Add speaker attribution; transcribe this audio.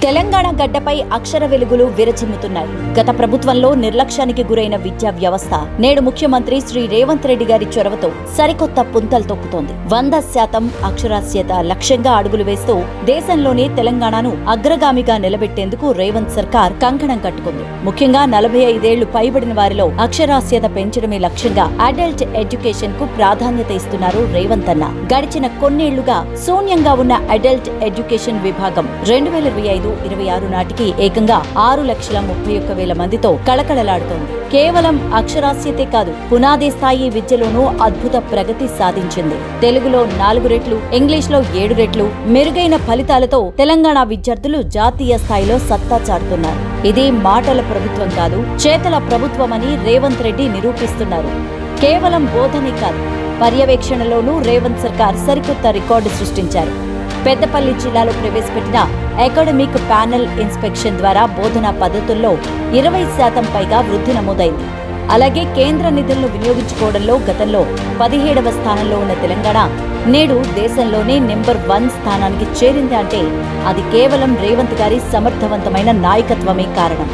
Speaker 1: తెలంగాణ గడ్డపై అక్షర వెలుగులు విరచిమ్ముతున్నాయి. గత ప్రభుత్వంలో నిర్లక్ష్యానికి గురైన విద్యా వ్యవస్థ నేడు ముఖ్యమంత్రి శ్రీ రేవంత్ రెడ్డి గారి చొరవతో సరికొత్త పుంతలు తొక్కుతోంది. 100% అక్షరాస్యత లక్ష్యంగా అడుగులు వేస్తూ దేశంలోనే తెలంగాణను అగ్రగామిగా నిలబెట్టేందుకు రేవంత్ సర్కార్ కంకణం కట్టుకుంది. ముఖ్యంగా 45 ఏళ్లు పైబడిన వారిలో అక్షరాస్యత పెంచడమే లక్ష్యంగా అడల్ట్ ఎడ్యుకేషన్ కు ప్రాధాన్యత ఇస్తున్నారు రేవంత్ అన్న. గడిచిన కొన్నేళ్లుగా శూన్యంగా ఉన్న అడల్ట్ ఎడ్యుకేషన్ విభాగం 2025-26 నాటికి ఏకంగా 6,31,000 మందితో కళకళలాడుతోంది. కేవలం అక్షరాస్యతే కాదు, పునాది స్థాయి విద్యలోనూ అద్భుత ప్రగతి సాధించింది. తెలుగులో 4 రెట్లు, ఇంగ్లీష్లో 7 రెట్లు మెరుగైన ఫలితాలతో తెలంగాణ విద్యార్థులు జాతీయ స్థాయిలో సత్తా చాటుతున్నారు. ఇది మాటల ప్రభుత్వం కాదు, చేతల ప్రభుత్వమని రేవంత్ రెడ్డి నిరూపిస్తున్నారు. కేవలం బోధనే కాదు, పర్యవేక్షణలోనూ రేవంత్ సర్కార్ సరికొత్త రికార్డు సృష్టించారు. పెద్దపల్లి జిల్లాలో ప్రవేశపెట్టిన అకాడమిక్ ప్యానెల్ ఇన్స్పెక్షన్ ద్వారా బోధనా పద్ధతుల్లో 20% పైగా వృద్ధి నమోదైంది. అలాగే కేంద్ర నిధులను వినియోగించుకోవడంలో గతంలో 17వ స్థానంలో ఉన్న తెలంగాణ నేడు దేశంలోనే నెంబర్ 1 స్థానానికి చేరింది అంటే అది కేవలం రేవంత్ గారి సమర్థవంతమైన నాయకత్వమే కారణం.